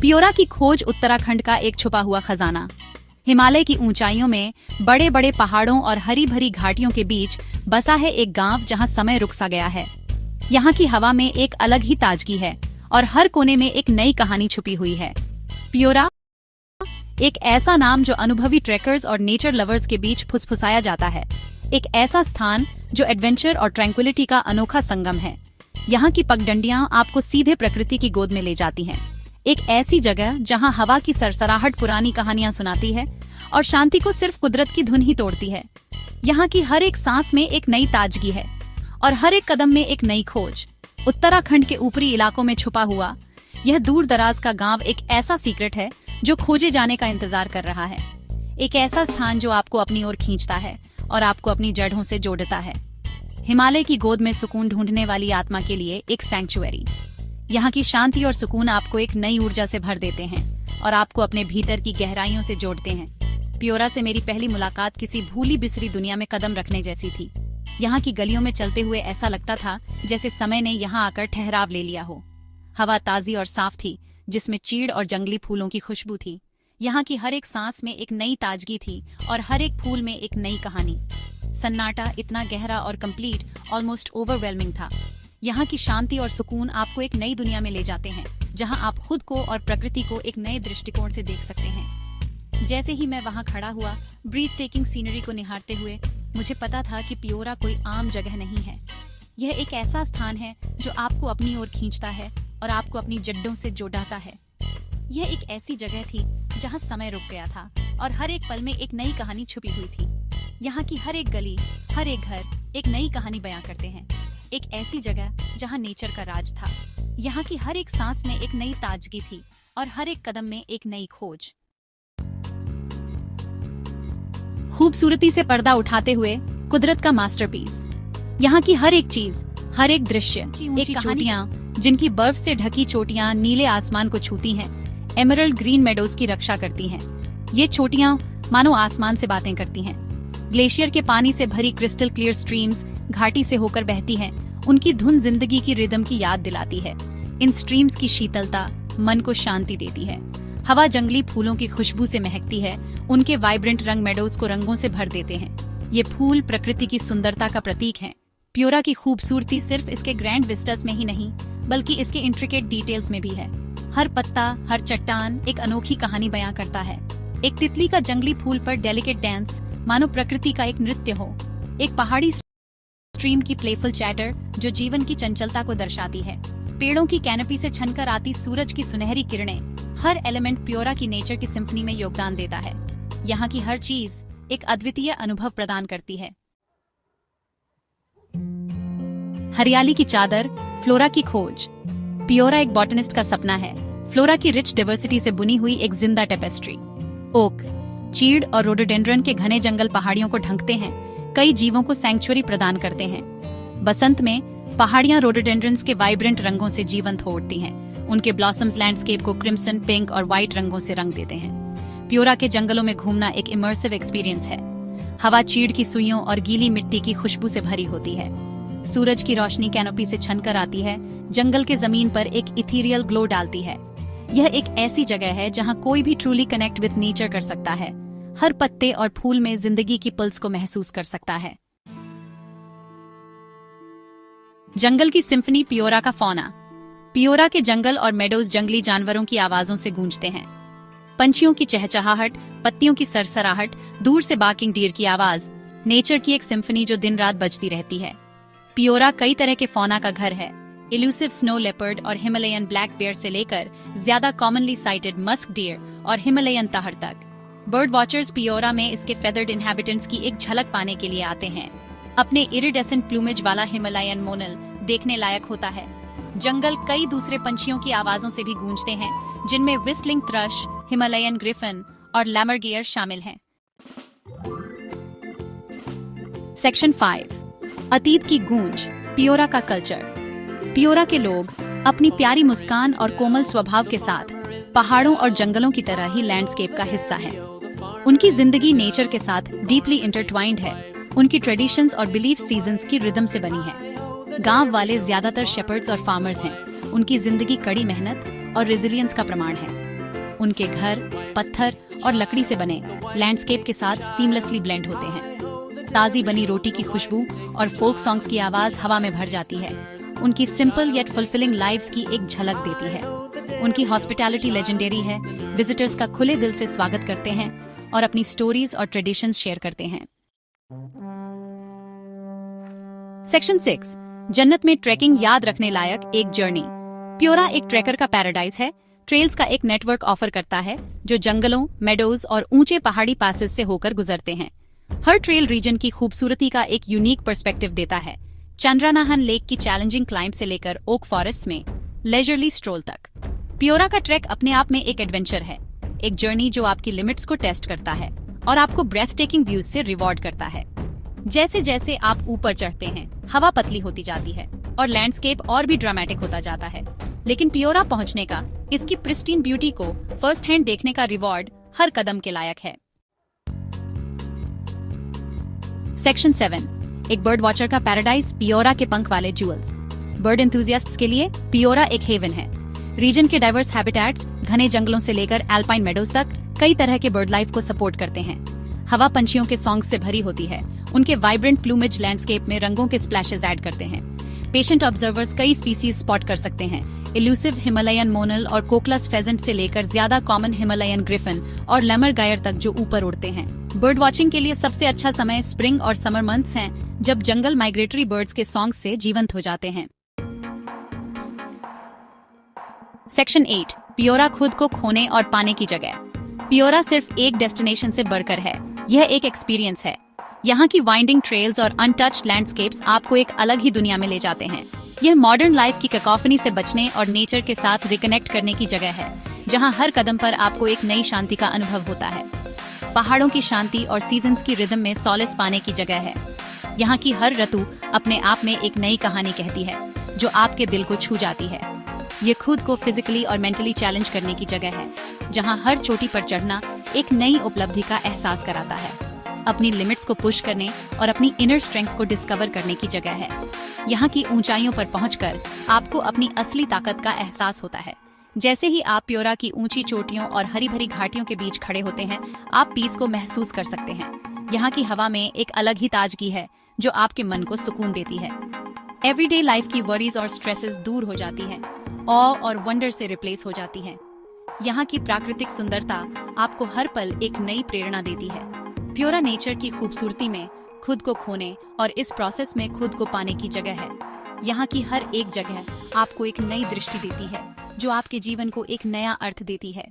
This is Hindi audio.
पियोरा की खोज उत्तराखंड का एक छुपा हुआ खजाना। हिमालय की ऊंचाइयों में बड़े बड़े पहाड़ों और हरी भरी घाटियों के बीच बसा है एक गांव जहां समय रुक सा गया है। यहाँ की हवा में एक अलग ही ताजगी है और हर कोने में एक नई कहानी छुपी हुई है। पियोरा एक ऐसा नाम जो अनुभवी ट्रेकर्स और नेचर लवर्स के बीच फुसफुसाया जाता है। एक ऐसा स्थान जो एडवेंचर और ट्रैंक्विलिटी का अनोखा संगम है। यहाँ की पगडंडियां आपको सीधे प्रकृति की गोद में ले जाती हैं। एक ऐसी जगह जहाँ हवा की सरसराहट पुरानी कहानियां सुनाती है और शांति को सिर्फ कुदरत की धुन ही तोड़ती है। यहाँ की हर एक सांस में एक नई ताजगी है और हर एक कदम में एक नई खोज। उत्तराखंड के ऊपरी इलाकों में छुपा हुआ यह दूर दराज का गांव एक ऐसा सीक्रेट है जो खोजे जाने का इंतजार कर रहा है। एक ऐसा स्थान जो आपको अपनी ओर खींचता है और आपको अपनी जड़ों से जोड़ता है। हिमालय की गोद में सुकून ढूंढने वाली आत्मा के लिए एक सैंक्चुअरी। यहाँ की शांति और सुकून आपको एक नई ऊर्जा से भर देते हैं और आपको अपने भीतर की गहराइयों से जोड़ते हैं। पियोरा से मेरी पहली मुलाकात किसी भूली बिसरी दुनिया में कदम रखने जैसी थी। यहाँ की गलियों में चलते हुए ऐसा लगता था जैसे समय ने यहाँ आकर ठहराव ले लिया हो। हवा ताजी और साफ थी, जिसमें चीड़ और जंगली फूलों की खुशबू थी। यहाँ की हर एक सांस में एक नई ताजगी थी और हर एक फूल में एक नई कहानी। सन्नाटा इतना गहरा और कंप्लीट, ऑलमोस्ट ओवरवेलमिंग था। यहाँ की शांति और सुकून आपको एक नई दुनिया में ले जाते हैं, जहाँ आप खुद को और प्रकृति को एक नए दृष्टिकोण से देख सकते हैं। जैसे ही मैं वहाँ खड़ा हुआ, ब्रीथ टेकिंग सीनरी को निहारते हुए, मुझे पता था कि पियोरा कोई आम जगह नहीं है। यह एक ऐसा स्थान है जो आपको अपनी ओर खींचता है और आपको अपनी जड़ों से जोड़ता है। यह एक ऐसी जगह थी जहाँ समय रुक गया था और हर एक पल में एक नई कहानी छुपी हुई थी। यहाँ की हर एक गली, हर एक घर एक नई कहानी बयां करते हैं। एक ऐसी जगह जहाँ नेचर का राज था। यहाँ की हर एक सांस में एक नई ताजगी थी और हर एक कदम में एक नई खोज। खूबसूरती से पर्दा उठाते हुए कुदरत का मास्टरपीस। यहाँ की हर एक चीज, हर एक दृश्य, एक चोटियां जिनकी बर्फ से ढकी चोटियां नीले आसमान को छूती हैं, एमरल्ड ग्रीन मेडोज की रक्षा करती हैं। ये चोटियां मानो आसमान से बातें करती हैं। ग्लेशियर के पानी से भरी क्रिस्टल क्लियर स्ट्रीम्स घाटी से होकर बहती हैं। उनकी धुन जिंदगी की रिदम की याद दिलाती है। इन स्ट्रीम्स की शीतलता मन को शांति देती है। हवा जंगली फूलों की खुशबू से महकती है। उनके वाइब्रेंट रंग मेडोज को रंगों से भर देते हैं। ये फूल प्रकृति की सुंदरता का प्रतीक हैं। पियोरा की खूबसूरती सिर्फ इसके ग्रैंड विस्टास में ही नहीं, बल्कि इसके इंट्रिकेट डिटेल्स में भी है। हर पत्ता, हर चट्टान एक अनोखी कहानी बयां करता है। एक तितली का जंगली फूल पर डेलिकेट डांस मानो प्रकृति का एक नृत्य हो। एक पहाड़ी स्ट्रीम की प्लेफुल चैटर जो जीवन की चंचलता को दर्शाती है। पेड़ों की कैनपी से छनकर आती सूरज की सुनहरी किरणें, हर एलिमेंट पियोरा की नेचर की सिम्फनी में योगदान देता है। यहाँ की हर चीज एक अद्वितीय अनुभव प्रदान करती है। हरियाली की चादर, फ्लोरा की खोज। पियोरा एक बॉटनिस्ट का सपना है। फ्लोरा की रिच डाइवर्सिटी से बुनी हुई एक जिंदा टेपेस्ट्री। ओक, चीड़ और रोडोडेंड्रन के घने जंगल पहाड़ियों को ढंकते हैं, कई जीवों को सैंक्चुअरी प्रदान करते हैं। बसंत में पहाड़ियां रोडोडेंड्रन्स के वाइब्रेंट रंगों से जीवंत हो उठती हैं। उनके ब्लॉसम्स लैंडस्केप को क्रिम्सन, पिंक और व्हाइट रंगों से रंग देते हैं। पियोरा के जंगलों में घूमना एक इमर्सिव एक्सपीरियंस है। हवा चीड़ की सुइयों और गीली मिट्टी की खुशबू से भरी होती है। सूरज की रोशनी कैनोपी से छनकर आती है, जंगल के जमीन पर एक इथीरियल ग्लो डालती है। यह एक ऐसी जगह है जहां कोई भी ट्रूली कनेक्ट विद नेचर कर सकता है। हर पत्ते और फूल में जिंदगी की पल्स को महसूस कर सकता है। जंगल की सिम्फनी, पियोरा का फौना। पियोरा के जंगल और मेडोज जंगली जानवरों की आवाजों से गूंजते हैं। पंछियों की चहचहाहट, पत्तियों की सरसराहट, दूर से बार्किंग डीर की आवाज, नेचर की एक सिम्फनी जो दिन रात बजती रहती है। पियोरा कई तरह के फौना का घर है। इल्यूसिव स्नो लेपर्ड और हिमालयन ब्लैक बेयर से लेकर ज्यादा कॉमनली साइटेड मस्क डियर और हिमालयन ताहर तक। बर्ड वॉचर्स पियोरा में इसके फेदर्ड इनहैबिटेंट्स की एक झलक पाने के लिए आते हैं। अपने इरिडेसेंट प्लूमेज वाला हिमालयन मोनल देखने लायक होता है। जंगल कई दूसरे पंछियों की आवाजों से भी गूंजते हैं, जिनमें व्हिस्टलिंग थ्रश, हिमालयन ग्रिफिन और लैमरगियर शामिल हैं। सेक्शन 5, अतीत की गूंज, पियोरा का कल्चर। पियोरा के लोग अपनी प्यारी मुस्कान और कोमल स्वभाव के साथ पहाड़ों और जंगलों की तरह ही लैंडस्केप का हिस्सा हैं। उनकी जिंदगी नेचर के साथ डीपली इंटरट्वाइंड है। उनकी ट्रेडिशंस और बिलीफ सीजन्स की रिदम से बनी है। गांव वाले ज्यादातर शेपर्ड्स और फार्मर्स हैं। उनकी जिंदगी कड़ी मेहनत और रेजिलियंस का प्रमाण है। उनके घर पत्थर और लकड़ी से बने लैंडस्केप के साथ सीमलेसली ब्लेंड होते हैं। ताजी बनी रोटी की खुशबू और फोक सॉन्ग्स की आवाज हवा में भर जाती है। उनकी सिंपल येट फुलफिलिंग लाइव्स की एक झलक देती है। उनकी हॉस्पिटैलिटी लेजेंडरी है। विजिटर्स का खुले दिल से स्वागत करते हैं और अपनी स्टोरीज और ट्रेडिशंस शेयर करते हैं। सेक्शन 6, जन्नत में ट्रैकिंग याद रखने लायक एक जर्नी। प्योरा एक ट्रैकर का पैराडाइज है। ट्रेल्स का एक नेटवर्क ऑफर करता है जो जंगलों, मेडोज और ऊंचे पहाड़ी पासेस से होकर गुजरते हैं। हर ट्रेल रीजन की खूबसूरती का एक यूनिक पर्सपेक्टिव देता है। चंद्रानाहन लेक की चैलेंजिंग क्लाइंब से लेकर ओक फॉरेस्ट में लेजरली स्ट्रोल तक, प्योरा का ट्रैक अपने आप में एक एडवेंचर है। एक जर्नी जो आपकी लिमिट्स को टेस्ट करता है और आपको ब्रेथ टेकिंग व्यूज से रिवॉर्ड करता है। जैसे जैसे आप ऊपर चढ़ते हैं, हवा पतली होती जाती है और लैंडस्केप और भी ड्रामेटिक होता जाता है। लेकिन प्योरा पहुंचने का, इसकी प्रिस्टीन ब्यूटी को फर्स्ट हैंड देखने का रिवॉर्ड हर कदम के लायक है। सेक्शन 7, एक बर्ड वॉचर का पैराडाइज, प्योरा के पंख वाले जूल्स। बर्ड एंथुसियास्ट्स के लिए प्योरा एक हेवन है। रीजन के डाइवर्स हैबिटेट्स घने जंगलों से लेकर एल्पाइन मेडोज तक कई तरह के बर्ड लाइफ को सपोर्ट करते हैं। हवा पंछियों के सॉन्ग से भरी होती है। उनके वाइब्रेंट प्लूमेज लैंडस्केप में रंगों के स्प्लैशेस ऐड करते हैं। पेशेंट ऑब्जर्वर्स कई स्पीसीज स्पॉट कर सकते हैं। इल्यूसिव हिमालयन मोनल और कोकलस फेजेंट से लेकर ज्यादा कॉमन हिमालयन ग्रिफिन और लेमर गायर तक जो ऊपर उड़ते हैं। बर्ड वॉचिंग के लिए सबसे अच्छा समय स्प्रिंग और समर मंथ्स हैं, जब जंगल माइग्रेटरी बर्ड्स के सॉन्ग से जीवंत हो जाते हैं। सेक्शन 8, प्योरा खुद को खोने और पाने की जगह। प्योरा सिर्फ एक डेस्टिनेशन से बढ़कर है, यह एक एक्सपीरियंस है। यहाँ की वाइंडिंग ट्रेल्स और अनटच्ड लैंडस्केप्स आपको एक अलग ही दुनिया में ले जाते हैं। यह मॉडर्न लाइफ की कैकोफनी से बचने और नेचर के साथ रिकनेक्ट करने की जगह है, जहाँ हर कदम पर आपको एक नई शांति का अनुभव होता है। पहाड़ों की शांति और सीजन्स की रिदम में सॉलेस पाने की जगह है। यहाँ की हर ऋतु अपने आप में एक नई कहानी कहती है, जो आपके दिल को छू जाती है। ये खुद को फिजिकली और मेंटली चैलेंज करने की जगह है, जहाँ हर चोटी पर चढ़ना एक नई उपलब्धि का एहसास कराता है। अपनी लिमिट्स को पुश करने और अपनी इनर स्ट्रेंथ को डिस्कवर करने की जगह है। यहाँ की ऊंचाइयों पर पहुंचकर आपको अपनी असली ताकत का एहसास होता है। जैसे ही आप प्योरा की ऊंची चोटियों और हरी भरी घाटियों के बीच खड़े होते हैं, आप पीस को महसूस कर सकते हैं। यहाँ की हवा में एक अलग ही ताजगी है, जो आपके मन को सुकून देती है। एवरीडे लाइफ की वरीज और स्ट्रेसेस दूर हो जाती हैं, ऑ और वंडर से रिप्लेस हो जाती हैं। यहाँ की प्राकृतिक सुंदरता आपको हर पल एक नई प्रेरणा देती है। प्योरा नेचर की खूबसूरती में खुद को खोने और इस प्रोसेस में खुद को पाने की जगह है। यहाँ की हर एक जगह आपको एक नई दृष्टि देती है, जो आपके जीवन को एक नया अर्थ देती है।